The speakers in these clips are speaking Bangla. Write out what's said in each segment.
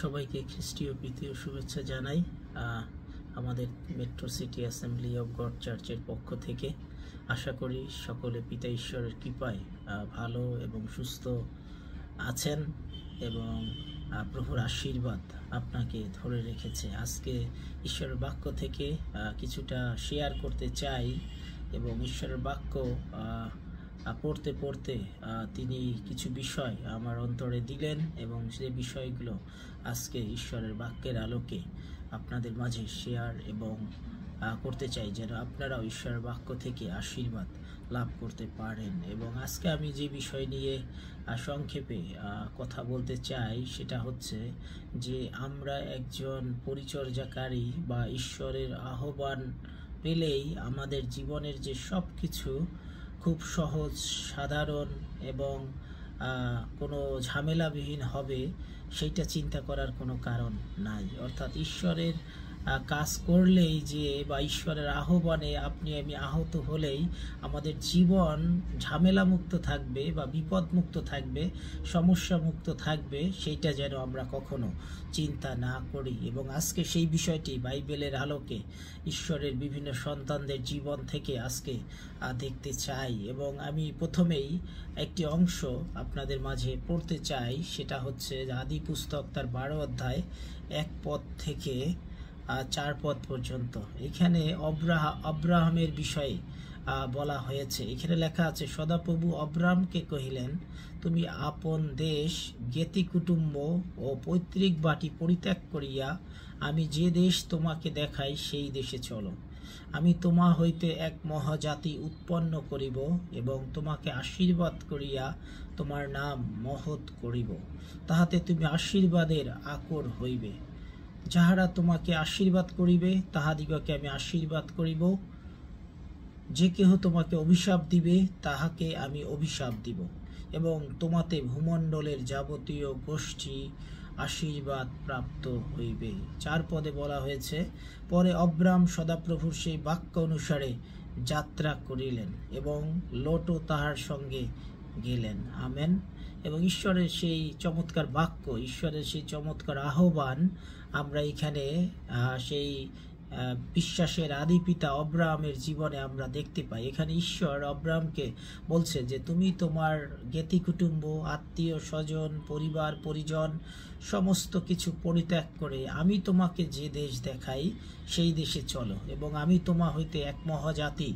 সবাইকে খ্রিস্টীয় প্রীতি ও শুভেচ্ছা জানাই। আমাদের metro city assembly of god চার্চের পক্ষ থেকে আশা করি সকলে পিতা ঈশ্বরের কৃপায় ভালো এবং সুস্থ আছেন এবং প্রভুর আশীর্বাদ আপনাকে ধরে রেখেছে। আজকে ঈশ্বরের বাক্য থেকে কিছুটা শেয়ার করতে চাই এবং ঈশ্বরের বাক্য পড়তে পড়তে তিনি কিছু বিষয় আমার অন্তরে দিলেন এবং সেই বিষয়গুলো আজকে ঈশ্বরের বাক্যের আলোকে আপনাদের মাঝে শেয়ার এবং করতে চাই, যেন আপনারাও ঈশ্বরের বাক্য থেকে আশীর্বাদ লাভ করতে পারেন। এবং আজকে আমি যে বিষয় নিয়ে সংক্ষেপে কথা বলতে চাই সেটা হচ্ছে যে আমরা একজন পরিচর্যাকারী বা ঈশ্বরের আহ্বান পেলেই আমাদের জীবনের যে সব কিছু খুব সহজ, সাধারণ এবং কোনো ঝামেলাবিহীন হবে সেইটা চিন্তা করার কোনো কারণ নাই। অর্থাৎ ঈশ্বরের কাজ করলেই যে বা ঈশ্বরের আহ্বানে আপনি আমি আহত হলেই আমাদের জীবন ঝামেলামুক্ত থাকবে বা বিপদমুক্ত থাকবে, সমস্যামুক্ত থাকবে, সেইটা যেন আমরা কখনো চিন্তা না করি। এবং আজকে সেই বিষয়টি বাইবেলের আলোকে ঈশ্বরের বিভিন্ন সন্তানদের জীবন থেকে আজকে দেখতে চাই। এবং আমি প্রথমেই একটি অংশ আপনাদের মাঝে পড়তে চাই, সেটা হচ্ছে আদি পুস্তক তার 12 অধ্যায় 1 পদ থেকে 4 পদ পর্যন্ত। এখানে আব্রাহামের বিষয়ে বলা হয়েছে। এখানে লেখা আছে, সদাপ্রভু আব্রাহামকে কহিলেন, তুমি আপন দেশ, জ্ঞাতি কুটুম্ব ও পৈতৃক বাটি পরিত্যাগ করিয়া আমি যে দেশ তোমাকে দেখাই সেই দেশে চলো। আমি তোমা হইতে এক মহাজাতি উৎপন্ন করিব এবং তোমাকে আশীর্বাদ করিয়া তোমার নাম মহৎ করিব, তাহাতে তুমি আশীর্বাদের আকর হইবে। যাহারা তোমাকে আশীর্বাদ করিবে তাহাদিগকে আমি আশীর্বাদ করিব, যে কেহ তোমাকে অভিশাপ দিবে তাহাকে আমি অভিশাপ দিব, এবং তোমাতে ভূমণ্ডলের যাবতীয় গোষ্ঠী আশীর্বাদ প্রাপ্ত হইবে। 4 পদে বলা হয়েছে, পরে অব্রাম সদাপ্রভুর সেই বাক্য অনুসারে যাত্রা করিলেন এবং লোটও তাহার সঙ্গে গেলেন। আমেন। এবং ঈশ্বরের সেই চমৎকার বাক্য, ঈশ্বরের সেই চমৎকার আহ্বান আমরা এখানে সেই বিশ্বাসের আদি পিতা অব্রাহামের জীবনে আমরা দেখতে পাই। এখানে ঈশ্বর অব্রাহামকে বলছে যে তুমি তোমার জ্ঞাতি কুটুম্ব, আত্মীয় স্বজন, পরিবার পরিজন সমস্ত কিছু পরিত্যাগ করে আমি তোমাকে যে দেশ দেখাই সেই দেশে চলো, এবং আমি তোমা হইতে এক মহাজাতি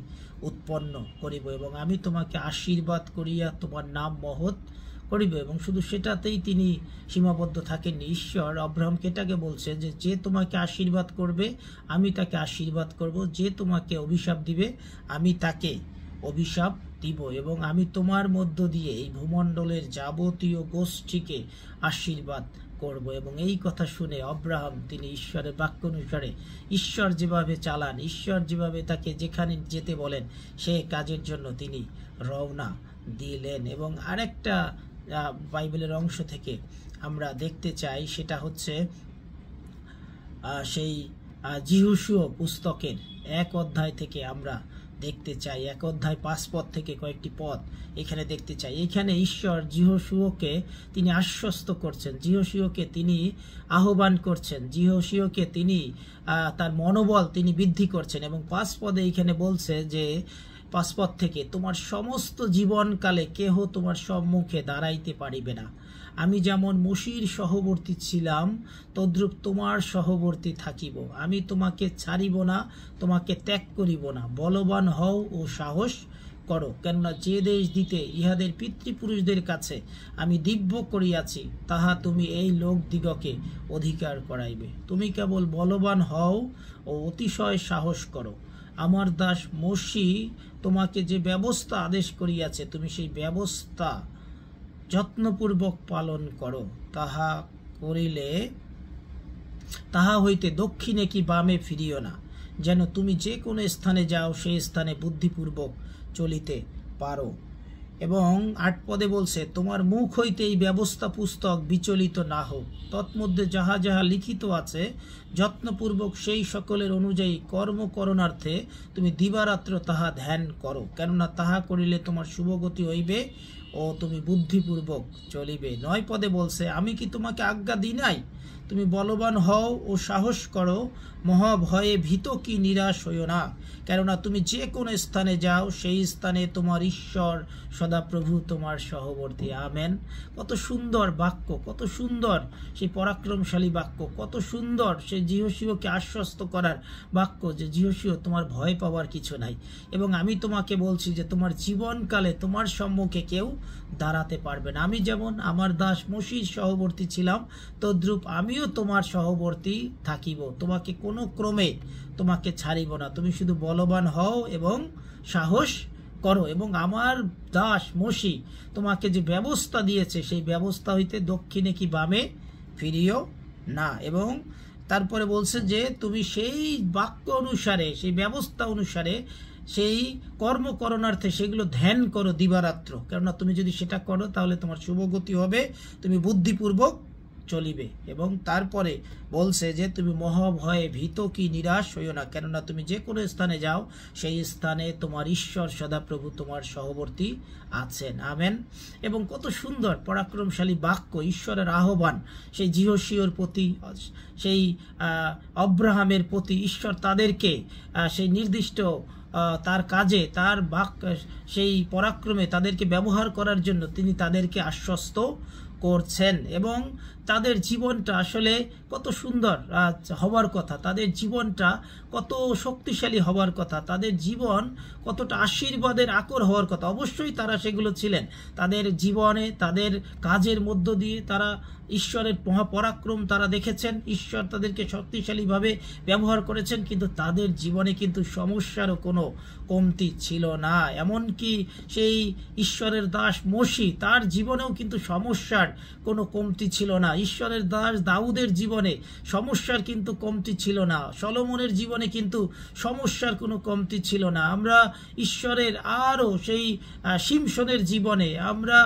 উৎপন্ন করিব এবং আমি তোমাকে আশীর্বাদ করিয়া তোমার নাম মহৎ করিব। এবং শুধু সেটাতেই তিনি সীমাবদ্ধ থাকেননি। ঈশ্বর আব্রাহামকে এটাকে বলছে যে যে তোমাকে আশীর্বাদ করবে আমি তাকে আশীর্বাদ করব, যে তোমাকে অভিশাপ দিবে আমি তাকে অভিশাপ দিব, এবং আমি তোমার মধ্য দিয়ে এই ভূমণ্ডলের যাবতীয় গোষ্ঠীকে আশীর্বাদ করব। এবং এই কথা শুনে আব্রাহাম তিনি ঈশ্বরের বাক্য অনুসারে ঈশ্বর যেভাবে চালান, ঈশ্বর যেভাবে তাকে যেখানে যেতে বলেন সে কাজের জন্য তিনি রওনা দিলেন। এবং আরেকটা বাইবেলের অংশ থেকে আমরা দেখতে চাই, সেটা হচ্ছে সেই যিহোশূয়া পুস্তকের 1 অধ্যায় থেকে আমরা দেখতে চাই। 1 অধ্যায় 5 পদ থেকে কয়েকটি পদ এখানে দেখতে চাই। এখানে ঈশ্বর যিহোশূয়াকে তিনি আশ্বস্ত করছেন, যিহোশূয়াকে তিনি আহ্বান করছেন, যিহোশূয়াকে তিনি তার মনোবল তিনি বৃদ্ধি করছেন। এবং 5 পদে এখানে বলছে যে 5 পদ থেকে, তোমার সমস্ত জীবনকালে কেহ তোমার সম্মুখে দাঁড়াইতে পারিবে না। আমি যেমন মসির সহবর্তী ছিলাম তদ্রূপ তোমার সহবর্তী থাকিব। আমি তোমাকে ছাড়িব না, তোমাকে ত্যাগ করিব না। বলবান হও ও সাহস করো, কেননা যে দেশ দিতে ইহাদের পিতৃপুরুষদের কাছে আমি দিব্য করিয়াছি তাহা তুমি এই লোকদিগকে অধিকার করাইবে। তুমি কেবল বলবান হও ও অতিশয় সাহস করো। আমার দাস মসি তোমাকে যে ব্যবস্থা আদেশ করিয়াছে তুমি সেই ব্যবস্থা যত্নপূর্বক পালন করো। তাহা করিলে তাহা হইতে দক্ষিণে কি বামে ফিরিও না, যেন তুমি যে কোনো স্থানে যাও সেই স্থানে বুদ্ধিপূর্বক চলিতে পারো। এবং 8 পদে বলছে, তোমার মুখ হইতে এই ব্যবস্থা পুস্তক বিচলিত না হোক, তৎমধ্যে যাহা যাহা লিখিত আছে যত্নপূর্বক সেই সকলের অনুযায়ী কর্ম করণার্থে তুমি দিবারাত্র তাহা ধ্যান করো, কেননা তাহা করিলে তোমার শুভগতি হইবে ও তুমি বুদ্ধিপূর্বক চলিবে। 9 পদে বলছে, আমি কি তোমাকে আজ্ঞা দিই নাই, তুমি বলবান হও ও সাহস করো, মহাভয়ে ভীত কি নিরাশ হইও না, কেননা তুমি যে কোনো স্থানে যাও সেই স্থানে তোমার ঈশ্বর সদাপ্রভু তোমার সহবর্তী। আমেন। কত সুন্দর বাক্য, কত সুন্দর সেই পরাক্রমশালী বাক্য, কত সুন্দর সেই যিহোশীয়কে আশ্বস্ত করার বাক্য যে যিহোশীয় তোমার ভয় পাওয়ার কিছু নাই, এবং আমি তোমাকে বলছি যে তোমার জীবনকালে তোমার সম্মুখে কেউ দাঁড়াতে পারবে না। আমি যেমন আমার দাস মসির সহবর্তী ছিলাম, তদ্রূপ আমিও তোমার সহবর্তী থাকিব, তোমাকে কোনো ক্রমে তোমাকে ছাড়িব না। তুমি শুধু বলবান হও এবং সাহস করো, এবং আমার দাস মসি তোমাকে যে ব্যবস্থা দিয়েছে সেই ব্যবস্থা হইতে দক্ষিণে কি বামে ফিরিও না। এবং তারপরে বলছে যে তুমি সেই বাক্য অনুসারে, সেই ব্যবস্থা অনুসারে সেই কর্ম করণার্থে সেগুলো ধ্যান করো দিবারাত্র, কেননা তুমি যদি সেটা করো তাহলে তোমার শুভগতি হবে, তুমি বুদ্ধিপূর্বক চলিবে। এবং তারপরে বলছে যে তুমি মহাভয়ে ভীত কি নিরাশ হইও না, কেননা তুমি যে কোনো স্থানে যাও সেই স্থানে তোমার ঈশ্বর সদাপ্রভু তোমার সহবর্তী আছেন। আমেন। এবং কত সুন্দর পরাক্রমশালী বাক্য, ঈশ্বরের আহ্বান সেই যিহোশীয়র প্রতি, সেই আব্রাহামের প্রতি ঈশ্বর তাদেরকে সেই নির্দিষ্ট তার কাজে, তার বাক্য, সেই পরাক্রমে তাদেরকে ব্যবহার করার জন্য তিনি তাদেরকে আশ্বস্ত করছেন। এবং তাদের জীবনটা আসলে কত সুন্দর হবার কথা, তাদের জীবনটা কত শক্তিশালী হবার কথা, তাদের জীবন কতটা আশীর্বাদের আকর হওয়ার কথা। অবশ্যই তারা সেগুলো ছিলেন, তাদের জীবনে তাদের কাজের মধ্য দিয়ে তারা ঈশ্বরের মহাপরাক্রম তারা দেখেছেন, ঈশ্বর তাদেরকে শক্তিশালীভাবে ব্যবহার করেছেন, কিন্তু তাদের জীবনে কিন্তু সমস্যারও কোনো কমতি ছিল না। এমনকি সেই ঈশ্বরের দাস মসি, তার জীবনেও কিন্তু সমস্যার কোনো কমতি ছিল না। ঈশ্বরের দাস দাউদের জীবনে সমস্যার কিন্তু কমতি ছিল না, সলোমনের জীবনে কিন্তু সমস্যার কোনো কমতি ছিল না। আমরা ঈশ্বরের আরও সেই শিমশনের জীবনে, আমরা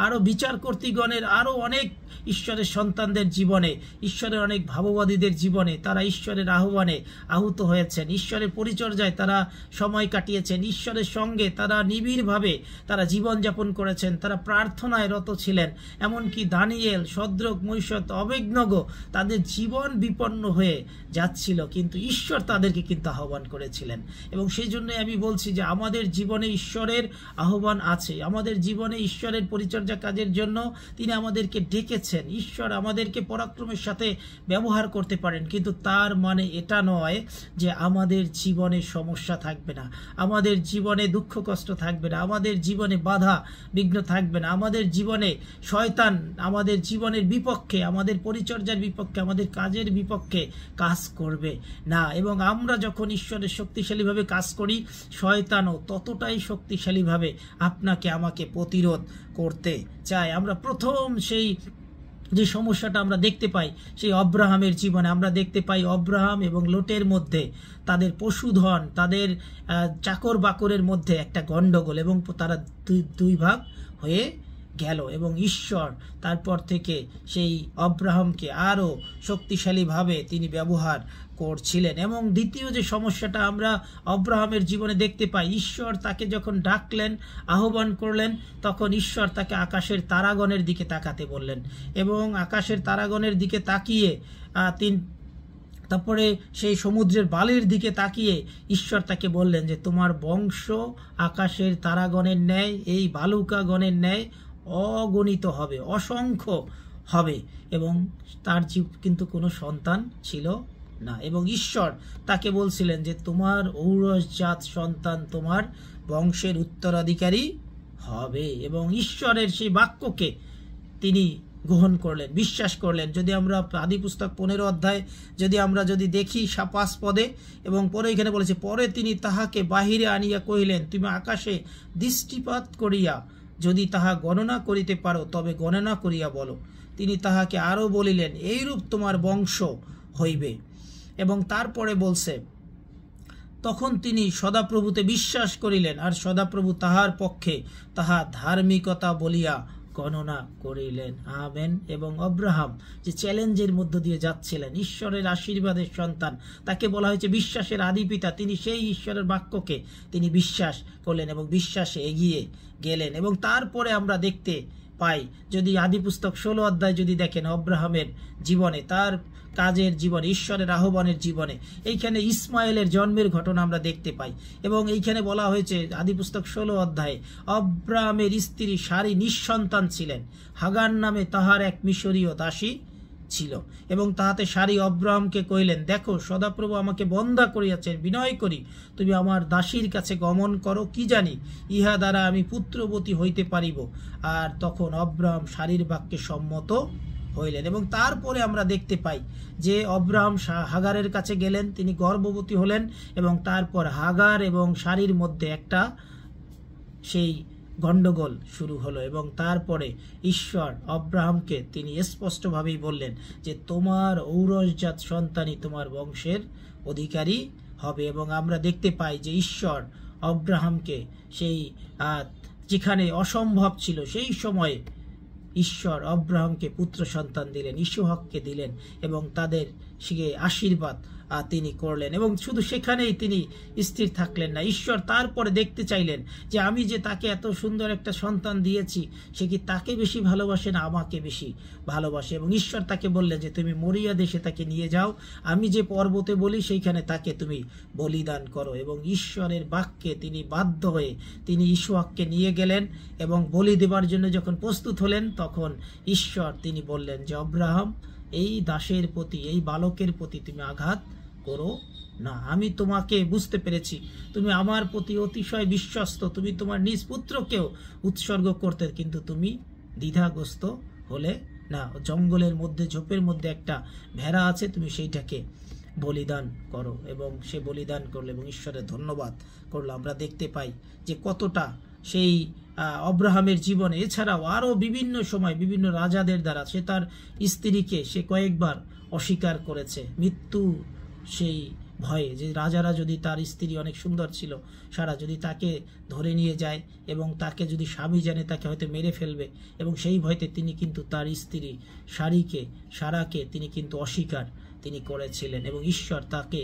আরও বিচারকর্তীগণের আরও অনেক ঈশ্বরের সন্তানদের জীবনে, ঈশ্বরের অনেক ভাববাদীদের জীবনে তারা ঈশ্বরের আহ্বানে আহুত হয়েছেন, ঈশ্বরের পরিচর্যায় তারা সময় কাটিয়েছেন, ঈশ্বরের সঙ্গে তারা নিবিড়ভাবে তারা জীবনযাপন করেছেন, তারা প্রার্থনায় রত ছিলেন। এমনকি দানিয়েল, শদ্রক, মৈশত, অবেদনগো তাদের জীবন বিপন্ন হয়ে যাচ্ছিল, কিন্তু ঈশ্বর তাদেরকে কিন্তু আহ্বান করেছিলেন। এবং সেই জন্যই আমি বলছি যে আমাদের জীবনে ঈশ্বরের আহ্বান আছে, আমাদের জীবনে ঈশ্বরের পরিচর্যা কাজের জন্য তিনি আমাদেরকে ডেকেছেন। ঈশ্বর আমাদেরকে পরাক্রমের সাথে ব্যবহার করতে পারেন, কিন্তু তার মানে এটা নয় যে আমাদের জীবনে সমস্যা থাকবে না, আমাদের জীবনে দুঃখ কষ্ট থাকবে না, আমাদের জীবনে বাধা বিঘ্ন থাকবে না, আমাদের জীবনে শয়তান আমাদের জীবনের বিপক্ষে, আমাদের পরিচর্যার বিপক্ষে, আমাদের কাজের বিপক্ষে কাজ করবে না। এবং আমরা যখন ঈশ্বরের শক্তিশালীভাবে কাজ করি, শয়তানও ততটাই শক্তিশালীভাবে আপনাকে আমাকে প্রতিরোধ করতে চায়। আমরা প্রথম সেই যে সমস্যাটা আমরা দেখতে পাই সেই অব্রাহামের জীবনে, আমরা দেখতে পাই অব্রাহাম এবং লোটের মধ্যে, তাদের পশুধন, তাদের চাকর বাকরের মধ্যে একটা গন্ডগোল, এবং তারা দুই ভাগ হয়ে গেল। এবং ঈশ্বর তারপর থেকে সেই অব্রাহামকে আরও শক্তিশালীভাবে তিনি ব্যবহার করছিলেন। এবং দ্বিতীয় যে সমস্যাটা আমরা অব্রাহামের জীবনে দেখতে পাই, ঈশ্বর তাকে যখন ডাকলেন, আহ্বান করলেন, তখন ঈশ্বর তাকে আকাশের তারাগণের দিকে তাকাতে বললেন, এবং আকাশের তারাগণের দিকে তাকিয়ে তারপরে সেই সমুদ্রের বালির দিকে তাকিয়ে ঈশ্বর তাকে বললেন যে তোমার বংশ আকাশের তারাগণের ন্যায়, এই বালুকাগণের ন্যায় অগণিত হবে, অসংখ্য হবে। এবং তার কিন্তু কোনো সন্তান ছিল না, এবং ঈশ্বর তাকে বলছিলেন যে তোমার ঔরসজাত সন্তান তোমার বংশের উত্তরাধিকারী হবে। এবং ঈশ্বরের সেই বাক্যকে তিনি গ্রহণ করলেন, বিশ্বাস করলেন। যদি আমরা আদি পুস্তক 15 অধ্যায় যদি দেখি 5 পদে, এবং পরে এখানে বলেছে, পরে তিনি তাহাকে বাহিরে আনিয়া কহিলেন, তুমি আকাশে দৃষ্টিপাত করিয়া যদি তাহা গণনা করিতে পারো তবে গণনা করিয়া বলো। তিনি তাহাকে আরও বলিলেন, এইরূপ তোমার বংশ হইবে। এবং তারপরে বলছে, তখন তিনি সদাপ্রভুতে বিশ্বাস করিলেন, আর সদাপ্রভু তাহার পক্ষে তাহা ধার্মিকতা বলিয়া গণনা করিলেন। আমেন। এবং অব্রাহাম যে চ্যালেঞ্জের মধ্য দিয়ে যাচ্ছিলেন, ঈশ্বরের আশীর্বাদের সন্তান, তাকে বলা হয়েছে বিশ্বাসের আদিপিতা, তিনি সেই ঈশ্বরের বাক্যকে তিনি বিশ্বাস করলেন এবং বিশ্বাসে এগিয়ে গেলেন। এবং তারপরে আমরা দেখতে পাই, যদি আদি পুস্তক 16 অধ্যায় যদি দেখেন অব্রাহামের জীবনে, তার কাজের জীবনে, ঈশ্বরের আহ্বানের জীবনে, এইখানে ইসমাইলের জন্মের ঘটনা আমরা দেখতে পাই। এবং এইখানে বলা হয়েছে আদি পুস্তক 16 অধ্যায়ে, অব্রাহামের স্ত্রী সারি নিঃসন্তান ছিলেন, হাগার নামে তাহার এক মিশরীয় দাসী ছিল। এবং তাহাতে সারি অব্রাহামকে কহিলেন, দেখো সদাপ্রভু আমাকে বন্ধা করিয়াছেন, বিনয় করি তুমি আমার দাসীর কাছে গমন করো, কি জানি ইহা দ্বারা আমি পুত্রবতী হইতে পারিব। আর তখন অব্রাহাম সারির বাক্যে সম্মত হইলেন। এবং তারপরে আমরা দেখতে পাই যে অব্রাহাম হাগারের কাছে গেলেন, তিনি গর্ভবতী হলেন এবং তারপর হাগার এবং সারির মধ্যে একটা সেই গন্ডগোল শুরু হলো। এবং তারপরে ঈশ্বর অব্রাহামকে তিনি স্পষ্টভাবেই বললেন যে তোমার ঔরসজাত সন্তানই তোমার বংশের অধিকারী হবে। এবং আমরা দেখতে পাই যে ঈশ্বর অব্রাহামকে সেই যেখানে অসম্ভব ছিল সেই সময়ে ঈশ্বর অব্রাহামকে পুত্র সন্তান দিলেন, ইসহাককে দিলেন এবং তাদের সে আশীর্বাদ তিনি করলেন। এবং শুধু সেখানেই তিনি স্থির থাকলেন না, ঈশ্বর তারপরে দেখতে চাইলেন যে আমি যে তাকে এত সুন্দর একটা সন্তান দিয়েছি, সে কি তাকে বেশি ভালোবাসে না আমাকে বেশি ভালোবাসে। এবং ঈশ্বর তাকে বললেন যে তুমি মরিয়া দেশে তাকে নিয়ে যাও, আমি যে পর্বতে বলি সেইখানে তাকে তুমি বলিদান করো। এবং ঈশ্বরের বাক্যে তিনি বাধ্য হয়ে তিনি ইসহাককে নিয়ে গেলেন এবং বলি দেবার জন্য যখন প্রস্তুত হলেন, তখন ঈশ্বর তিনি বললেন যে অব্রাহাম, এই দাসের প্রতি, এই বালকের প্রতি তুমি আঘাত করো না, আমি তোমাকে বুঝতে পেরেছি, তুমি আমার প্রতি অতিশয় বিশ্বস্ত, তুমি তোমার নিজ পুত্রকেও উৎসর্গ করতে, কিন্তু তুমি দ্বিধাগ্রস্ত হলে না। জঙ্গলের মধ্যে, ঝোপের মধ্যে একটা ভেড়া আছে, তুমি সেইটাকে বলিদান করো। এবং সে বলিদান করলো এবং ঈশ্বরের ধন্যবাদ করলো। আমরা দেখতে পাই যে কতটা সেই অব্রাহামের জীবনে, এছাড়াও আরও বিভিন্ন সময় বিভিন্ন রাজাদের দ্বারা সে তার স্ত্রীকে সে কয়েকবার অস্বীকার করেছে, মৃত্যু সেই ভয়ে, যে রাজারা যদি তার স্ত্রী অনেক সুন্দর ছিল, সারা যদি তাকে ধরে নিয়ে যায় এবং তাকে যদি স্বামী জানে তাকে হয়তো মেরে ফেলবে, এবং সেই ভয়তে তিনি কিন্তু তার স্ত্রী সারাকে তিনি কিন্তু অস্বীকার তিনি করেছিলেন এবং ঈশ্বর তাকে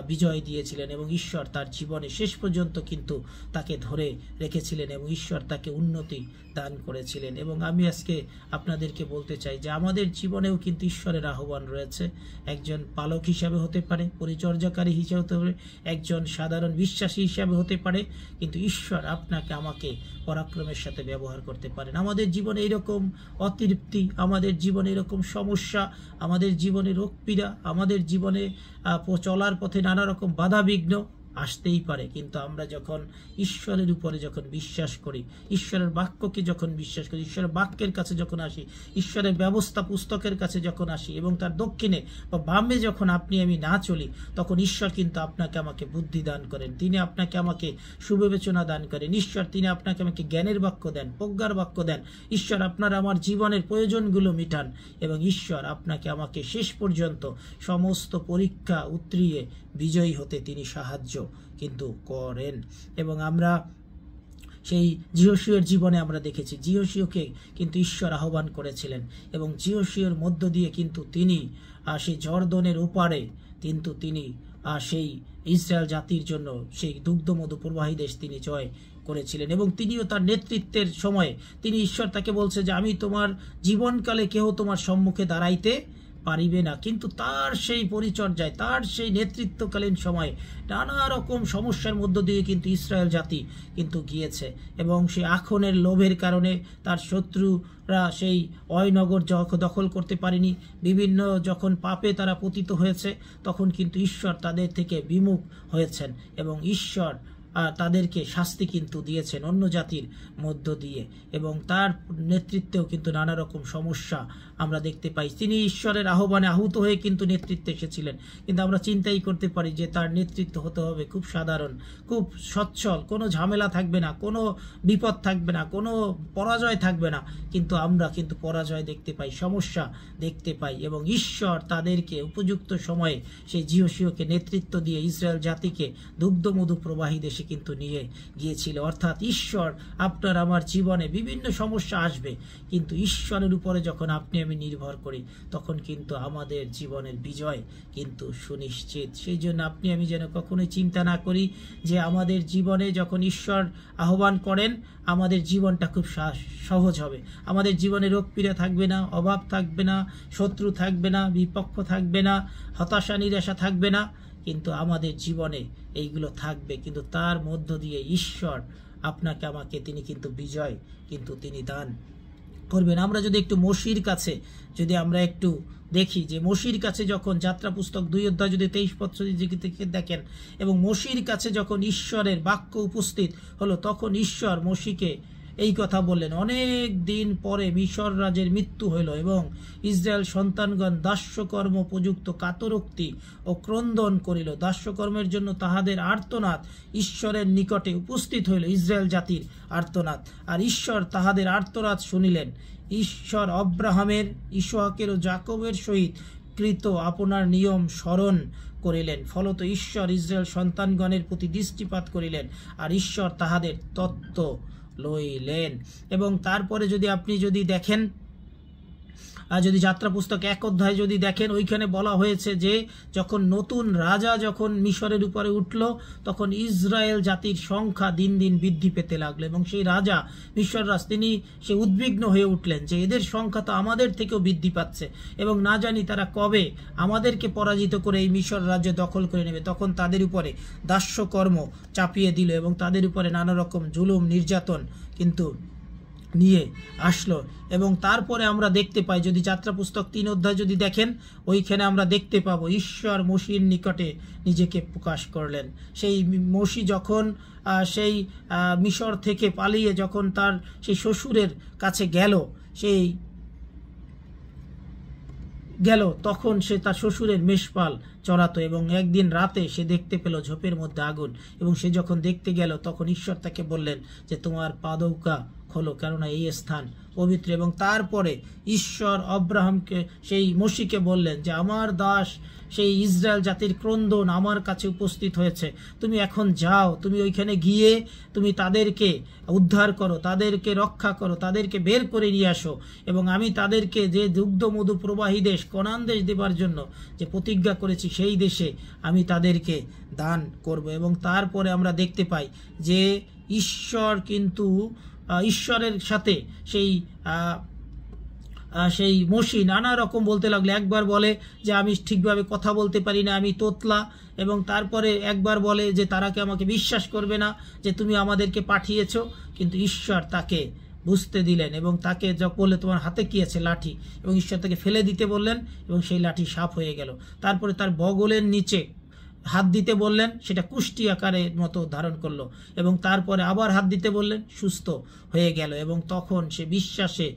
বিজয় দিয়েছিলেন এবং ঈশ্বর তার জীবনে শেষ পর্যন্ত কিন্তু তাকে ধরে রেখেছিলেন এবং ঈশ্বর তাকে উন্নতি দান করেছিলেন। এবং আমি আজকে আপনাদেরকে বলতে চাই যে আমাদের জীবনেও কিন্তু ঈশ্বরের আহ্বান রয়েছে। একজন পালক হিসাবে হতে পারে, পরিচর্যাকারী হিসাবে হতে পারে, একজন সাধারণ বিশ্বাসী হিসাবে হতে পারে, কিন্তু ঈশ্বর আপনাকে আমাকে পরাক্রমের সাথে ব্যবহার করতে পারেন। আমাদের জীবনে এরকম অতৃপ্তি, আমাদের জীবনে এরকম সমস্যা, আমাদের জীবনে রোগ পীড়া, আমাদের জীবনে চলার পথে নানা রকম বাধা বিঘ্ন আসতেই পারে, কিন্তু আমরা যখন ঈশ্বরের উপরে যখন বিশ্বাস করি, ঈশ্বরের বাক্যকে যখন বিশ্বাস করি, ঈশ্বরের বাক্যের কাছে যখন আসি, ঈশ্বরের ব্যবস্থা পুস্তকের কাছে যখন আসি এবং তার দক্ষিণে বা বামে যখন আপনি আমি না চলি, তখন ঈশ্বর কিন্তু আপনাকে আমাকে বুদ্ধি দান করেন, তিনি আপনাকে আমাকে সুবিবেচনা দান করেন, ঈশ্বর তিনি আপনাকে আমাকে জ্ঞানের বাক্য দেন, প্রজ্ঞার বাক্য দেন, ঈশ্বর আপনার আমার জীবনের প্রয়োজনগুলো মিটান এবং ঈশ্বর আপনাকে আমাকে শেষ পর্যন্ত সমস্ত পরীক্ষা উতরিয়ে বিজয়ী হতে তিনি সাহায্য কিন্তু করেন। এবং আমরা সেই যিহোশীয়র জীবনে আমরা দেখেছি, যিহোশীয়কে কিন্তু ঈশ্বর আহ্বান করেছিলেন এবং যিহোশীয়র মধ্য দিয়ে কিন্তু তিনি সেই জর্দনের ওপারে কিন্তু তিনি সেই ইসরায়েল জাতির জন্য সেই দুগ্ধমধু প্রবাহী দেশ তিনি জয় করেছিলেন। এবং তিনিও তার নেতৃত্বের সময়ে তিনি ঈশ্বর তাকে বলছে যে আমি তোমার জীবনকালে কেহ তোমার সম্মুখে দাঁড়াইতে পারিবে না, কিন্তু তার সেই পরিচর্যায়, তার সেই নেতৃত্বকালীন সময়ে নানা রকম সমস্যার মধ্য দিয়ে কিন্তু ইসরায়েল জাতি কিন্তু গিয়েছে এবং সেই আখনের লোভের কারণে তার শত্রুরা সেই অয়নগর দখল করতে পারেনি, বিভিন্ন যখন পাপে তারা পতিত হয়েছে তখন কিন্তু ঈশ্বর তাদের থেকে বিমুখ হয়েছেন এবং ঈশ্বর তাদেরকে শাস্তি কিন্তু দিয়েছেন অন্য জাতির মধ্য দিয়ে এবং তার নেতৃত্বেও কিন্তু নানা রকম সমস্যা আমরা দেখতে পাই। তিনি ঈশ্বরের আহ্বানে আহুত হয়ে কিন্তু নেতৃত্বে এসেছিলেন, কিন্তু আমরা চিন্তাই করতে পারি যে তার নেতৃত্ব হতে হবে খুব সাধারণ, খুব সচ্ছল, কোনো ঝামেলা থাকবে না, কোনো বিপদ থাকবে না, কোনো পরাজয় থাকবে না, কিন্তু আমরা কিন্তু পরাজয় দেখতে পাই, সমস্যা দেখতে পাই এবং ঈশ্বর তাদেরকে উপযুক্ত সময়ে সেই যিহোশীয়কে নেতৃত্ব দিয়ে ইসরায়েল জাতিকে দুগ্ধমধু প্রবাহী দেশে কিন্তু নিয়ে গিয়েছিল। অর্থাৎ ঈশ্বর আপনার আমার জীবনে বিভিন্ন সমস্যা আসবে, কিন্তু ঈশ্বরের উপরে যখন আপনি আমি নির্ভর করি তখন কিন্তু আমাদের জীবনের বিজয় কিন্তু সুনিশ্চিত। সেই জন্য আপনি আমি যেন কখনোই চিন্তা না করি যে আমাদের জীবনে যখন ঈশ্বর আহ্বান করেন আমাদের জীবনটা খুব সহজ হবে, আমাদের জীবনে রোগ পীড়া থাকবে না, অভাব থাকবে না, শত্রু থাকবে না, বিপক্ষ থাকবে না, হতাশা নিরাশা থাকবে না, কিন্তু আমাদের জীবনে এইগুলো থাকবে। কিন্তু তার মধ্য দিয়ে ঈশ্বর আপনাকে আমাকে তিনি কিন্তু বিজয় কিন্তু তিনি দান করবেন। আমরা যদি একটু মসির কাছে যদি আমরা একটু দেখি যে মসির কাছে যখন যাত্রা পুস্তক 2 অধ্যায় যদি 23 পদ দেখেন, এবং মসির কাছে যখন ঈশ্বরের বাক্য উপস্থিত হলো তখন ঈশ্বর মসিকে এই কথা বললেন, অনেক দিন পরে মিশর রাজের মৃত্যু হইল এবং ইসরায়েল সন্তানগণ দাস্যকর্ম উপযুক্ত কাতরোক্তি ও ক্রন্দন করিল। দাস্যকর্মের জন্য তাহাদের আর্তনাদ ঈশ্বরের নিকটে উপস্থিত হইল, ইসরায়েল জাতির আর্তনাদ। আর ঈশ্বর তাহাদের আর্তনাদ শুনিলেন। ঈশ্বর আব্রাহামের, ইসহাকের ও যাকবের সহিত কৃত আপনার নিয়ম স্মরণ করিলেন। ফলত ঈশ্বর ইসরায়েল সন্তানগণের প্রতি দৃষ্টিপাত করিলেন আর ঈশ্বর তাহাদের তত্ত্ব লইলেন। এবং তারপরে যদি আপনি যদি দেখেন, যদি যাত্রা পুস্তক 1 অধ্যায় যদি দেখেন, ওইখানে বলা হয়েছে যে যখন নতুন রাজা যখন মিশরের উপরে উঠল তখন ইসরায়েল জাতির সংখ্যা দিন দিন বৃদ্ধি পেতে লাগলো এবং সেই রাজা মিশর রাজ তিনি সে উদ্বিগ্ন হয়ে উঠলেন যে এদের সংখ্যা তো আমাদের থেকেও বৃদ্ধি পাচ্ছে এবং না জানি তারা কবে আমাদেরকে পরাজিত করে এই মিশর রাজ্য দখল করে নেবে। তখন তাদের উপরে দাস্যকর্ম চাপিয়ে দিল এবং তাদের উপরে নানা রকম জুলুম নির্যাতন কিন্তু নিয়ে আসলো। এবং তারপরে আমরা দেখতে পাই যদি যাত্রা পুস্তক 3 অধ্যায় যদি দেখেন, ওইখানে আমরা দেখতে পাবো ঈশ্বর মসির নিকটে নিজেকে প্রকাশ করলেন। সেই মসি যখন সেই মিশর থেকে পালিয়ে যখন তার সেই শ্বশুরের কাছে গেল তখন সে তার শ্বশুরের মেষপাল চড়াতো এবং একদিন রাতে সে দেখতে পেল ঝোপের মধ্যে আগুন এবং সে যখন দেখতে গেল তখন ঈশ্বর তাকে বললেন যে তোমার পাদৌকা খোলো, কেননা এই স্থান পবিত্র। এবং তারপরে ঈশ্বর আব্রাহামকে সেই মসিকে বললেন যে আমার দাস সেই ইসরায়েল জাতির ক্রন্দন আমার কাছে উপস্থিত হয়েছে, তুমি এখন যাও, তুমি ওইখানে গিয়ে তুমি তাদেরকে উদ্ধার করো, তাদেরকে রক্ষা করো, তাদেরকে বের করে নিয়ে আসো এবং আমি তাদেরকে যে দুগ্ধ মধু প্রবাহী দেশ কনান দেশ দেবার জন্য যে প্রতিজ্ঞা করেছি সেই দেশে আমি তাদেরকে দান করব। এবং তারপরে আমরা দেখতে পাই যে ঈশ্বর কিন্তু ঈশ্বরের সাথে সেই মসি নানা রকম বলতে লাগলো। একবার বলে যে আমি ঠিকভাবে কথা বলতে পারি না, আমি তোতলা, এবং তারপরে একবার বলে যে তারাকে আমাকে বিশ্বাস করবে না যে তুমি আমাদেরকে পাঠিয়েছো, কিন্তু ঈশ্বর তাকে বুঝতে দিলেন এবং তাকে যখন বললে তোমার হাতে কি আছে, লাঠি, এবং ঈশ্বর তাকে ফেলে দিতে বললেন এবং সেই লাঠি সাপ হয়ে গেল। তারপরে তার বগলের নিচে হাত দিতে বললেন, সেটা কুষ্টি আকারের মতো ধারণ করলো এবং তারপরে আবার হাত দিতে বললেন, সুস্থ হয়ে গেল। এবং তখন সে বিশ্বাসে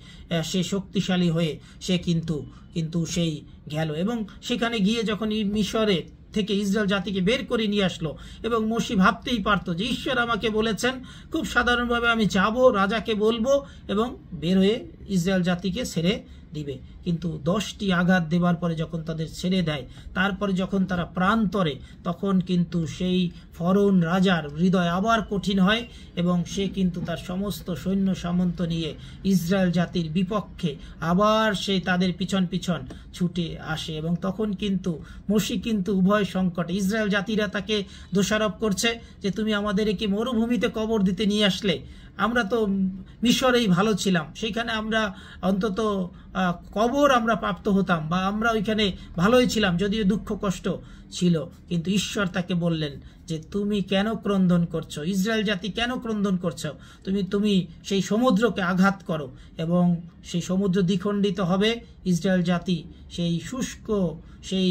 সে শক্তিশালী হয়ে সে কিন্তু সেই গেল এবং সেখানে গিয়ে যখন মিশরে থেকে ইসরায়েল জাতিকে বের করে নিয়ে আসলো এবং মসি ভাবতেই পারতো যে ঈশ্বর আমাকে বলেছেন খুব সাধারণভাবে আমি যাব, রাজাকে বলবো এবং বের হয়ে ইসরায়েল জাতিকে ছেড়ে দিবে। কিন্তু 10টি আঘাত দেবার পরে যখন তাদের ছেড়ে দেয়, তারপরে যখন তারা প্রান্তরে, তখন কিন্তু সেই ফরৌন রাজার হৃদয় আবার কঠিন হয় এবং সে কিন্তু তার সমস্ত সৈন্য সামন্ত নিয়ে ইসরায়েল জাতির বিপক্ষে আবার সে তাদের পিছন পিছন ছুটে আসে। এবং তখন কিন্তু মসি কিন্তু উভয় সংকটে, ইসরায়েল জাতিরা তাকে দোষারোপ করছে যে তুমি আমাদেরকে মরুভূমিতে কবর দিতে নিয়ে আসলে, আমরা তো মিশরেই ভালো ছিলাম, সেখানে আমরা অন্তত কবর আমরা প্রাপ্ত হতাম বা আমরা ওইখানে ভালোই ছিলাম, যদিও দুঃখ কষ্ট ছিল। কিন্তু ঈশ্বর তাকে বললেন যে তুমি কেন ক্রন্দন করছো, ইসরায়েল জাতি কেন ক্রন্দন করছো, তুমি সেই সমুদ্রকে আঘাত করো এবং সেই সমুদ্র দ্বিখণ্ডিত হবে, ইসরায়েল জাতি সেই শুষ্ক সেই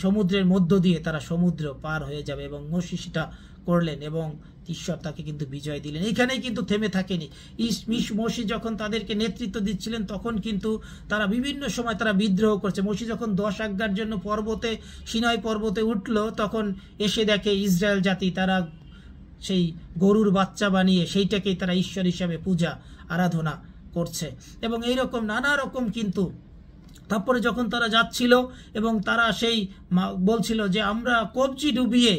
সমুদ্রের মধ্য দিয়ে তারা সমুদ্র পার হয়ে যাবে। এবং মসি সেটা করলেন এবং ঈশ্বর তাকে কিন্তু বিজয় দিলেন। এইখানেই কিন্তু থেমে থাকেনি। মসি যখন তাদেরকে নেতৃত্ব দিচ্ছিলেন তখন কিন্তু তারা বিভিন্ন সময় তারা বিদ্রোহ করছে। মসি যখন 10 আজ্ঞার জন্য সিনাই পর্বতে উঠল, তখন এসে দেখে ইসরায়েল জাতি তারা সেই গরুর বাচ্চা বানিয়ে সেইটাকেই তারা ঈশ্বর হিসাবে পূজা আরাধনা করছে এবং এইরকম নানা রকম। কিন্তু তারপরে যখন তারা যাচ্ছিল এবং তারা সেই বলছিল যে আমরা কবজি ডুবিয়ে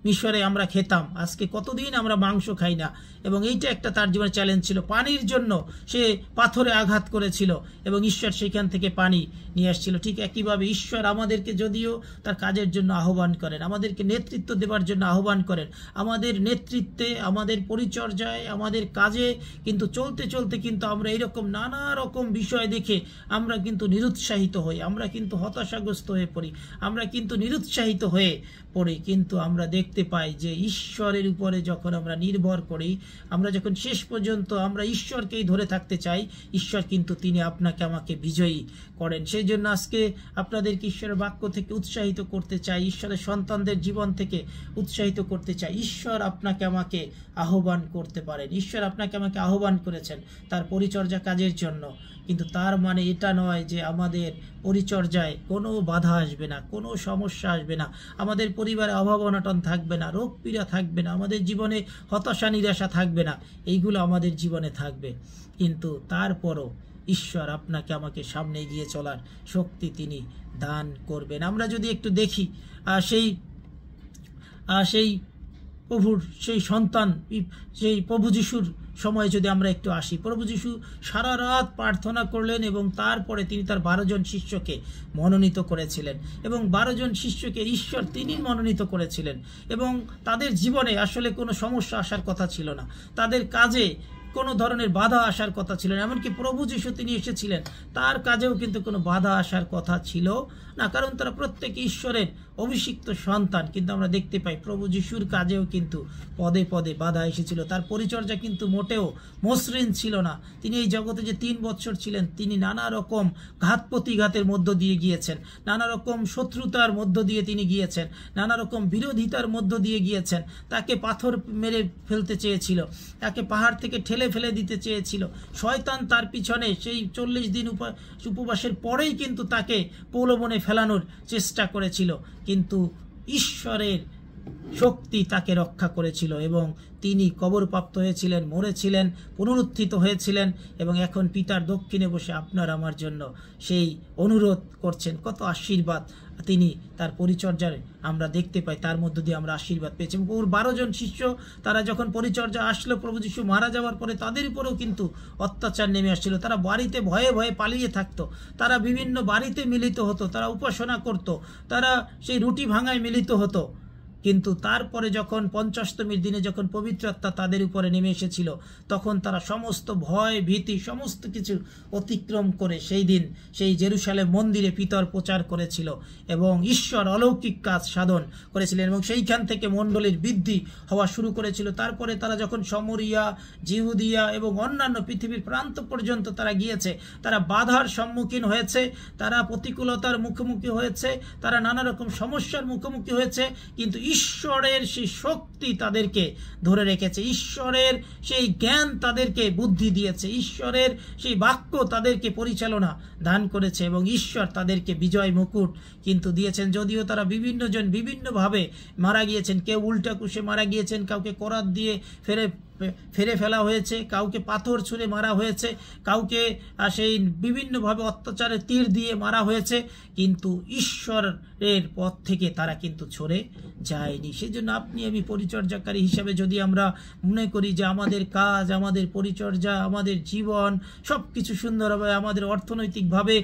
মিশরে আমরা খেতাম, আজকে কতদিন আমরা মাংস খাই না। এবং এইটা একটা তার জীবনে চ্যালেঞ্জ ছিল। পানির জন্য সে পাথরে আঘাত করেছিল এবং ঈশ্বর সেখান থেকে পানি নিয়ে আসছিল। ঠিক একইভাবে ঈশ্বর আমাদেরকে যদিও তার কাজের জন্য আহ্বান করেন, আমাদেরকে নেতৃত্ব দেওয়ার জন্য আহ্বান করেন, আমাদের নেতৃত্বে, আমাদের পরিচর্যায়, আমাদের কাজে কিন্তু চলতে চলতে কিন্তু আমরা এইরকম নানা রকম বিষয় দেখে আমরা কিন্তু নিরুৎসাহিত হই, আমরা কিন্তু হতাশাগ্রস্ত হয়ে পড়ি, আমরা কিন্তু নিরুৎসাহিত হয়ে পড়ি। কিন্তু আমরা দেখতে পাই যে ঈশ্বরের উপরে যখন আমরা নির্ভর করি, আমরা যখন শেষ পর্যন্ত আমরা ঈশ্বরকেই ধরে থাকতে চাই, ঈশ্বর কিন্তু তিনি আপনাকে আমাকে বিজয়ী করেন। সেই জন্য আজকে আপনাদেরকে ঈশ্বরের বাক্য থেকে উৎসাহিত করতে চাই, ঈশ্বরের সন্তানদের জীবন থেকে উৎসাহিত করতে চাই। ঈশ্বর আপনাকে আমাকে আহ্বান করতে পারেন, ঈশ্বর আপনাকে আমাকে আহ্বান করেছেন তার পরিচর্যা কাজের জন্য। কিন্তু তার মানে এটা নয় যে আমাদের পরিচর্যায় কোনো বাধা আসবে না, কোনো সমস্যা আসবে না, আমাদের পরিবারে অভাব অনটন থাকবে না, রোগ পীড়া থাকবে না, আমাদের জীবনে হতাশা নিরাশা থাকবে না, এইগুলো আমাদের জীবনে থাকবে। কিন্তু তারপরও ঈশ্বর আপনাকে আমাকে সামনে এগিয়ে চলার শক্তি তিনি দান করবেন। আমরা যদি একটু দেখি সেই প্রভুর সেই সন্তান, সেই প্রভু যিশুর সময় যদি আমরা একটু আসি, প্রভু যিশু সারা রাত প্রার্থনা করলেন এবং তারপরে তিনি তার 12 জন শিষ্যকে মনোনীত করেছিলেন এবং 12 জন শিষ্যকে ঈশ্বর তিনি মনোনীত করেছিলেন এবং তাদের জীবনে আসলে কোনো সমস্যা আসার কথা ছিল না, তাদের কাজে কোনো ধরনের বাধা আসার কথা ছিল না। এমনকি প্রভু যিশু তিনি এসেছিলেন, তার কাজেও কিন্তু কোনো বাধা আসার কথা ছিল না, কারণ তারা প্রত্যেকে ঈশ্বরের অভিষিক্ত সন্তান। কিন্তু আমরা দেখতে পাই প্রভু যিশুর কাজেও কিন্তু পদে পদে বাধা এসেছিল। তার পরিচর্যা কিন্তু মোটেও মসৃণ ছিল না। তিনি এই জগতে যে 3 বছর ছিলেন, তিনি নানা রকম ঘাত প্রতিঘাতের মধ্য দিয়ে গিয়েছেন, নানা রকম শত্রুতার মধ্য দিয়ে তিনি গিয়েছেন, নানা রকম বিরোধিতার মধ্য দিয়ে গিয়েছেন। তাকে পাথর মেরে ফেলতে চেয়েছিল, তাকে পাহাড় থেকে ঠেলে ফেলে দিতে চেয়েছিল। শয়তান তার পিছনে সেই 40 দিন উপবাসের পরেই কিন্তু তাকে প্রলোভনে ফেলানোর চেষ্টা করেছিল, কিন্তু ঈশ্বরের শক্তি তাকে রক্ষা করেছিল এবং তিনি কবরপ্রাপ্ত হয়েছিলেন, মরেছিলেন, পুনরুত্থিত হয়েছিলেন এবং এখন পিতার দক্ষিণে বসে আপনার আমার জন্য সেই অনুরোধ করছেন। কত আশীর্বাদ তিনি তার পরিচর্যার আমরা দেখতে পাই, তার মধ্য দিয়ে আমরা আশীর্বাদ পেয়েছি। ওর 12 জন শিষ্য তারা যখন পরিচর্যা আসলো, প্রভু যিশু মারা যাওয়ার পরে তাদের উপরেও কিন্তু অত্যাচার নেমে আসছিল। তারা বাড়িতে ভয়ে ভয়ে পালিয়ে থাকতো, তারা বিভিন্ন বাড়িতে মিলিত হতো, তারা উপাসনা করত, তারা সেই রুটি ভাঙায় মিলিত হতো। কিন্তু তারপরে যখন 50তমের দিনে যখন পবিত্র আত্মা তাদের উপরে নেমে এসেছিল, তখন তারা সমস্ত ভয় ভীতি সমস্ত কিছু অতিক্রম করে সেই দিন সেই জেরুসালেম মন্দিরে পিতর প্রচার করেছিল এবং ঈশ্বর অলৌকিক কাজ সাধন করেছিলেন এবং সেইখান থেকে মণ্ডলীর বৃদ্ধি হওয়া শুরু করেছিল। তারপরে তারা যখন সমরিয়া, জিহুদিয়া এবং অন্যান্য পৃথিবীর প্রান্ত পর্যন্ত তারা গিয়েছে, তারা বাধার সম্মুখীন হয়েছে, তারা প্রতিকূলতার মুখোমুখি হয়েছে, তারা নানা রকম সমস্যার মুখোমুখি হয়েছে, কিন্তু ঈশ্বরের সেই শক্তি তাদেরকে ধরে রেখেছে, ঈশ্বরের সেই জ্ঞান তাদেরকে বুদ্ধি দিয়েছে, ঈশ্বরের সেই বাক্য তাদেরকে পরিচালনা দান করেছে এবং ঈশ্বর তাদেরকে বিজয় মুকুট কিন্তু দিয়েছেন। যদিও তারা বিভিন্ন জন বিভিন্নভাবে মারা গিয়েছেন, কেউ উল্টা কুশে মারা গিয়েছেন, কাউকে করাত দিয়ে ফেরে ফেলা হয়েছে, কাউকে পাথর ছুঁড়ে মারা হয়েছে, কাউকে সেই বিভিন্নভাবে অত্যাচারের তীর দিয়ে মারা হয়েছে, কিন্তু ঈশ্বরের পথ থেকে তারা কিন্তু সরে যায়নি। সেজন্য আপনি আমি পরিচর্যাকারী হিসাবে যদি আমরা মনে করি যে আমাদের কাজ, আমাদের পরিচর্যা, আমাদের জীবন সব কিছু সুন্দর হবে, আমাদের অর্থনৈতিকভাবে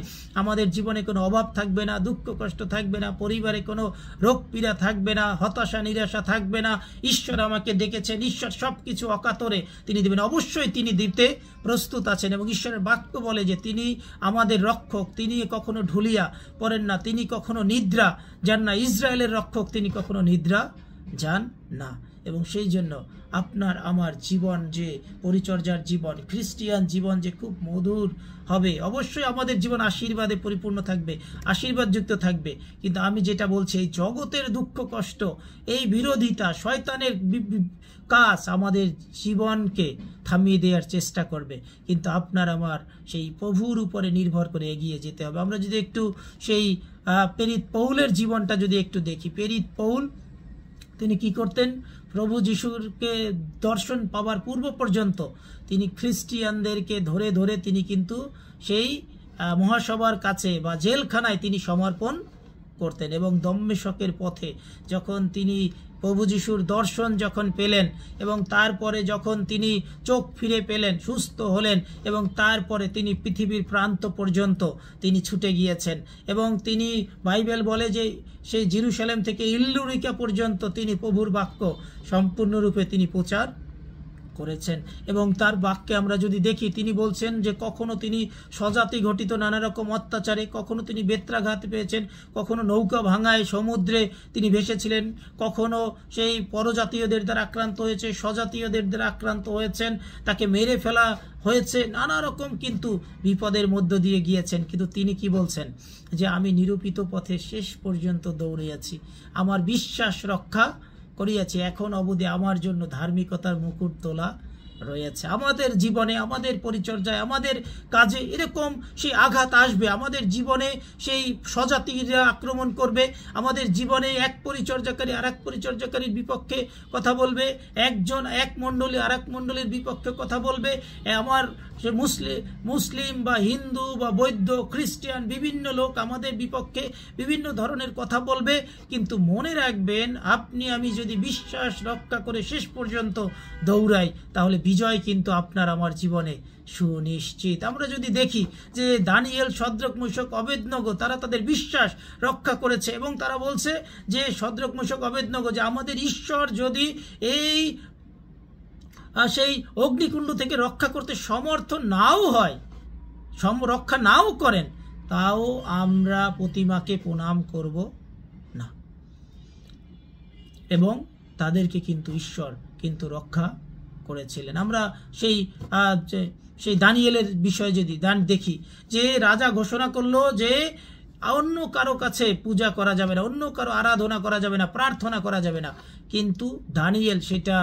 আমাদের জীবনে কোনো অভাব থাকবে না, দুঃখ কষ্ট থাকবে না, পরিবারে কোনো রোগ পীড়া থাকবে না, হতাশা নিরাশা থাকবে না, ঈশ্বর আমাকে ডেকেছেন, ঈশ্বর সব কিছু অকাতরে তিনি দিবেন, অবশ্যই তিনি দিতে প্রস্তুত আছেন। এবং ঈশ্বরের বাক্য বলে যে তিনি আমাদের রক্ষক, তিনি কখনো ঢুলিয়া পড়েন না, তিনি কখনো নিদ্রা যান না, ইসরায়েলের রক্ষক তিনি কখনো নিদ্রা যান না। এবং সেই জন্য আপনার আমার জীবন যে পরিচর্যার জীবন, খ্রিস্টিয়ান জীবন যে খুব মধুর হবে, অবশ্যই আমাদের জীবন আশীর্বাদে পরিপূর্ণ থাকবে, আশীর্বাদযুক্ত থাকবে। কিন্তু আমি যেটা বলছি, এই জগতের দুঃখ কষ্ট, এই বিরোধিতা, শয়তানের কাজ আমাদের জীবনকে থামিয়ে দেওয়ার চেষ্টা করবে, কিন্তু আপনার আমার সেই প্রভুর উপরে নির্ভর করে এগিয়ে যেতে হবে। আমরা যদি একটু সেই প্রেরিত পৌলের জীবনটা যদি একটু দেখি, প্রেরিত পৌল তিনি কি করতেন? প্রভু যিশুকে দর্শন পাওয়ার পূর্ব পর্যন্ত তিনি খ্রিস্টিয়ানদেরকে ধরে ধরে তিনি কিন্তু সেই মহাসভার কাছে বা জেলখানায় তিনি সমর্পণ করতেন। এবং দম্মেশকের পথে যখন তিনি প্রভু যিশুর দর্শন যখন পেলেন এবং তারপরে যখন তিনি চোখ ফিরে পেলেন, সুস্থ হলেন এবং তারপরে তিনি পৃথিবীর প্রান্ত পর্যন্ত তিনি ছুটে গিয়েছেন এবং তিনি, বাইবেল বলে যে সেই জেরুজালেম থেকে ইল্লুরিকা পর্যন্ত তিনি প্রভুর বাক্য সম্পূর্ণরূপে তিনি প্রচার করেছেন। এবং তার বাক্যে আমরা যদি দেখি, তিনি বলছেন যে কখনো তিনি স্বজাতি ঘটিত নানা রকম অত্যাচারে, কখনো তিনি বেত্রাঘাত পেয়েছেন, কখনো নৌকা ভাঙায় সমুদ্রে তিনি ভেসেছিলেন, কখনো সেই পরজাতীয়দের দ্বারা আক্রান্ত হয়েছে, স্বজাতীয়দের দ্বারা আক্রান্ত হয়েছেন, তাকে মেরে ফেলা হয়েছে, নানা রকম কিন্তু বিপদের মধ্য দিয়ে গিয়েছেন। কিন্তু তিনি কি বলছেন যে আমি নিরূপিত পথে শেষ পর্যন্ত দৌড়িয়েছি, আমার বিশ্বাস রক্ষা করিয়াছি, এখন অবধি আমার জন্য ধার্মিকতার মুকুট তোলা রয়েছে। আমাদের জীবনে, আমাদের পরিচর্যায়, আমাদের কাজে এরকম সেই আঘাত আসবে। আমাদের জীবনে সেই স্বজাতিরা আক্রমণ করবে, আমাদের জীবনে এক পরিচর্যাকারী আর এক পরিচর্যাকারীর বিপক্ষে কথা বলবে, একজন এক মণ্ডলী আর এক মণ্ডলীর বিপক্ষে কথা বলবে, আমার সে মুসলিম বা হিন্দু বা বৌদ্ধ খ্রিস্টান বিভিন্ন লোক আমাদের বিপক্ষে বিভিন্ন ধরনের কথা বলবে। কিন্তু মনে রাখবেন, আপনি আমি যদি বিশ্বাস রক্ষা করে শেষ পর্যন্ত দৌড়াই, তাহলে বিজয় কিন্তু আপনার আমার জীবনে সুনিশ্চিত। আমরা যদি দেখি যে দানিয়েল, শদ্রক, মেশক, অবেদনগো তারা তাদের বিশ্বাস রক্ষা করেছে এবং তারা বলছে যে শদ্রক, মেশক, অবেদনগো যে আমাদের ঈশ্বর যদি এই সেই অগ্নিকুণ্ড থেকে রক্ষা করতে সমর্থ নাও হয়, রক্ষা নাও করেন, তাও আমরা প্রতিমাকে প্রণাম করব না। এবং তাদেরকে কিন্তু ঈশ্বর কিন্তু রক্ষা করেছিলেন। আমরা সেই দানিয়েলের বিষয়ে যদি দেখি যে রাজা ঘোষণা করলো যে অন্য কারো কাছে পূজা করা যাবে না, অন্য কারো আরাধনা করা যাবে না, প্রার্থনা করা যাবে না। কিন্তু দানিয়েল সেটা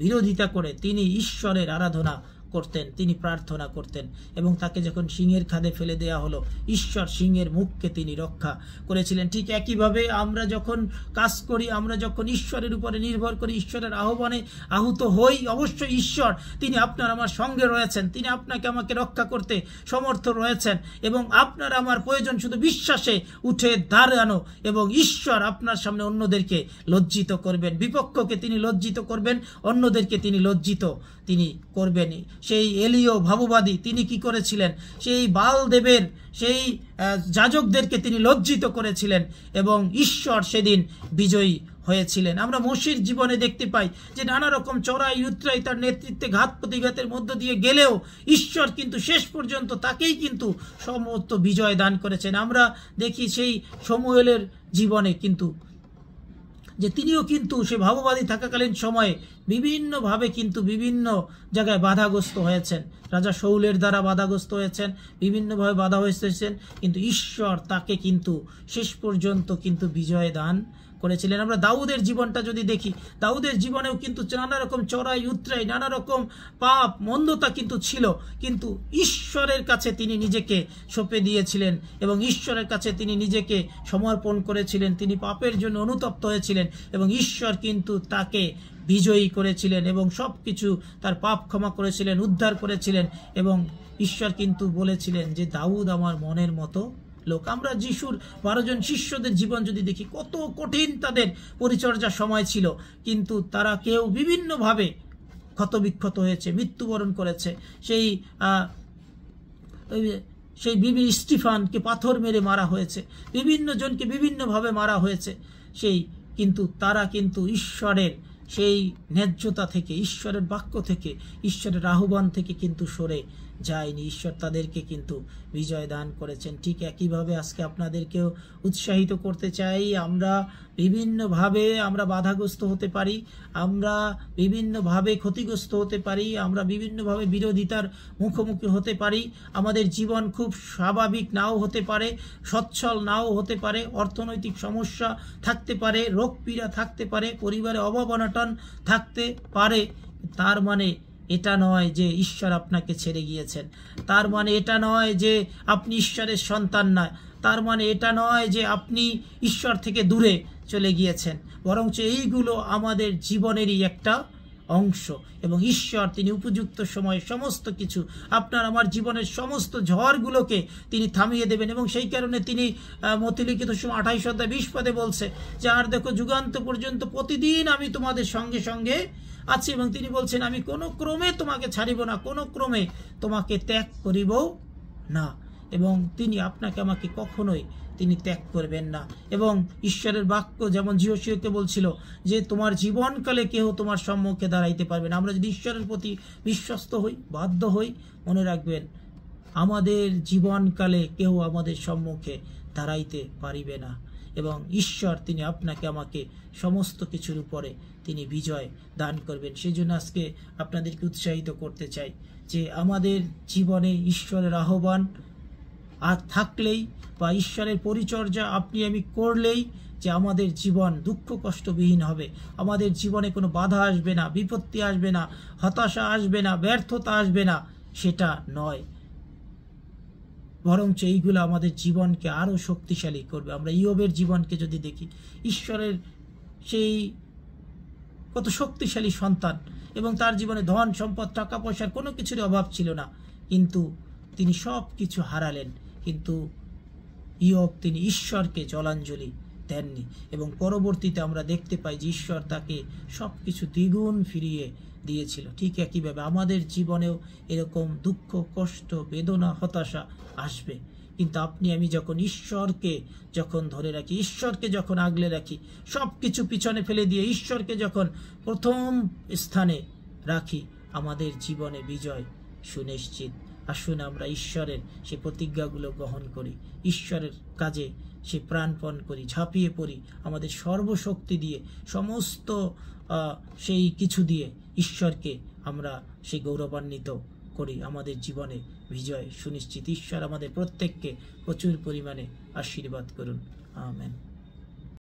বিরোধিতা করে তিনি ঈশ্বরের আরাধনা করতেন, তিনি প্রার্থনা করতেন এবং তাকে যখন সিংহের খাদে ফেলে দেয়া হলো, ঈশ্বর সিংহের মুখকে তিনি রক্ষা করেছিলেন। ঠিক একইভাবে আমরা যখন কাজ করি, আমরা যখন ঈশ্বরের উপরে নির্ভর করি, ঈশ্বরের আহ্বানে আহুত হই, অবশ্যই ঈশ্বর তিনি আপনার আমার সঙ্গে রয়েছেন, তিনি আপনাকে আমাকে রক্ষা করতে সমর্থ রয়েছেন এবং আপনার আমার প্রয়োজন শুধু বিশ্বাসে উঠে দাঁড়ানো এবং ঈশ্বর আপনার সামনে অন্যদেরকে লজ্জিত করবেন, বিপক্ষকে তিনি লজ্জিত করবেন, অন্যদেরকে তিনি লজ্জিত তিনি করবেন। সেই এলিও ভাববাদী তিনি কি করেছিলেন, সেই বাল দেবের সেই যাজকদেরকে তিনি লজ্জিত করেছিলেন এবং ঈশ্বর সেদিন বিজয়ী হয়েছিলেন। আমরা মোশির জীবনে দেখতে পাই যে নানা রকম চড়াই উতরাই তার নেতৃত্বে ঘাত প্রতিঘাতের মধ্য দিয়ে গেলেও ঈশ্বর কিন্তু শেষ পর্যন্ত তাকেই কিন্তু সমস্ত বিজয় দান করেছেন। আমরা দেখি সেই সমুয়েলের জীবনে কিন্তু যে তিনিও কিন্তু সে ভাববাদী থাকাকালীন সময়ে বিভিন্নভাবে কিন্তু বিভিন্ন জায়গায় বাধাগ্রস্ত হয়েছেন, রাজা শৌলের দ্বারা বাধাগ্রস্ত হয়েছেন, বিভিন্নভাবে বাধা হয়েছেন, কিন্তু ঈশ্বর তাকে কিন্তু শেষ পর্যন্ত কিন্তু বিজয় দান করেছিলেন। আমরা দাউদের জীবনটা যদি দেখি, দাউদের জীবনেও কিন্তু নানা রকম চড়াই উতরাই, নানা রকম পাপ মন্দতা কিন্তু ছিল, কিন্তু ঈশ্বরের কাছে তিনি নিজেকে সঁপে দিয়েছিলেন এবং ঈশ্বরের কাছে তিনি নিজেকে সমর্পণ করেছিলেন। তিনি পাপের জন্য অনুতপ্ত হয়েছিলেন এবং ঈশ্বর কিন্তু তাকে বিজয়ী করেছিলেন এবং সব কিছু তার পাপ ক্ষমা করেছিলেন, উদ্ধার করেছিলেন এবং ঈশ্বর কিন্তু বলেছিলেন যে দাউদ আমার মনের মতো লোক। আমরা যিশুর 12 জন শিষ্যদের জীবন যদি দেখি, কত কঠিন তাদের পরিচর্যার সময় ছিল, কিন্তু তারা কেউ বিভিন্নভাবে ক্ষতবিক্ষত হয়েছে, মৃত্যুবরণ করেছে। সেই বিবি স্টিফানকে পাথর মেরে মারা হয়েছে, বিভিন্ন জনকে বিভিন্নভাবে মারা হয়েছে। কিন্তু তারা কিন্তু ঈশ্বরের সেই ন্যায্যতা থেকে, ঈশ্বরের বাক্য থেকে, ঈশ্বরের আহ্বান থেকে কিন্তু সরে যায়নি। ঈশ্বর তাদেরকে কিন্তু বিজয় দান করেছেন। ঠিক একইভাবে আজকে আপনাদেরকেও উৎসাহিত করতে চাই, আমরা বিভিন্নভাবে আমরা বাধাগ্রস্ত হতে পারি, আমরা বিভিন্নভাবে ক্ষতিগ্রস্ত হতে পারি, আমরা বিভিন্নভাবে বিরোধিতার মুখোমুখি হতে পারি। আমাদের জীবন খুব স্বাভাবিক নাও হতে পারে, সচ্ছল নাও হতে পারে, অর্থনৈতিক সমস্যা থাকতে পারে, রোগ পীড়া থাকতে পারে, পরিবারে অভাব অনটন থাকতে পারে। তার মানে এটা নয় যে ঈশ্বর আপনাকে ছেড়ে গিয়েছেন, তার মানে এটা নয় যে আপনি ঈশ্বরের সন্তান না, তার মানে এটা নয় যে আপনি ঈশ্বর থেকে দূরে চলে গিয়েছেন, বরঞ্চ এইগুলো আমাদের জীবনেরই একটা অংশ, এবং ঈশ্বর তিনি উপযুক্ত সময়ে সমস্ত কিছু আপনার আমার জীবনের সমস্ত ঝড়গুলোকে তিনি থামিয়ে দেবেন। এবং সেই কারণে তিনি মথিলিখিত 28:20 বলছে যে আর দেখো যুগান্ত পর্যন্ত প্রতিদিন আমি তোমাদের সঙ্গে সঙ্গে আছি, এবং তিনি বলছেন আমি কোনো ক্রমে তোমাকে ছাড়িব না, কোনো ক্রমে তোমাকে ত্যাগ করিব না। এবং তিনি আপনাকে আমাকে কখনোই তিনি ত্যাগ করবেন না। এবং ঈশ্বরের বাক্য যেমন যোশীয়াকে বলছিল যে তোমার জীবনকালে কেউ তোমার সম্মুখে দাঁড়াইতে পারবে না। আমরা যদি ঈশ্বরের প্রতি বিশ্বস্ত হই, বাধ্য হই, মনে রাখবেন আমাদের জীবনকালে কেউ আমাদের সম্মুখে দাঁড়াইতে পারিবে না। এবং ঈশ্বর তিনি আপনাকে আমাকে সমস্ত কিছুর উপরে তিনি বিজয় দান করবেন। সেই জন্য আজকে আপনাদেরকে উৎসাহিত করতে চাই যে আমাদের জীবনে ঈশ্বরের আহ্বান আর থাকলেই বা ঈশ্বরের পরিচর্যা আপনি আমি করলেই যে আমাদের জীবন দুঃখ কষ্টবিহীন হবে, আমাদের জীবনে কোনো বাধা আসবে না, বিপত্তি আসবে না, হতাশা আসবে না, ব্যর্থতা আসবে না, সেটা নয়, বরঞ্চ এইগুলো আমাদের জীবনকে আরো শক্তিশালী করবে। আমরা ইয়োবের জীবনকে যদি দেখি, ঈশ্বরের সেই কত শক্তিশালী সন্তান, এবং তার জীবনে ধন সম্পদ টাকা পয়সার কোনো কিছুর অভাব ছিল না, কিন্তু তিনি সব কিছু হারালেন, কিন্তু ইয়োব তিনি ঈশ্বরকে জলাঞ্জলি দেননি। এবং পরবর্তীতে আমরা দেখতে পাই যে ঈশ্বর তাকে সব কিছু দ্বিগুণ ফিরিয়ে দিয়েছিল। ঠিক একইভাবে আমাদের জীবনেও এরকম দুঃখ কষ্ট বেদনা হতাশা আসবে, কিন্তু আপনি আমি যখন ঈশ্বরকে যখন ধরে রাখি, ঈশ্বরকে যখন আগলে রাখি, সব কিছু পিছনে ফেলে দিয়ে ঈশ্বরকে যখন প্রথম স্থানে রাখি, আমাদের জীবনে বিজয় সুনিশ্চিত। আসুন আমরা ঈশ্বরের সে প্রতিজ্ঞাগুলো গ্রহণ করি, ঈশ্বরের কাজে সে প্রাণপণ করি, ঝাঁপিয়ে পড়ি, আমাদের সর্বশক্তি দিয়ে সমস্ত সেই কিছু দিয়ে ঈশ্বরকে আমরা সেই গৌরবান্বিত করি, আমাদের জীবনে বিজয় সুনিশ্চিত। ঈশ্বর আমাদের প্রত্যেককে প্রচুর পরিমাণে আশীর্বাদ করুন। আমেন।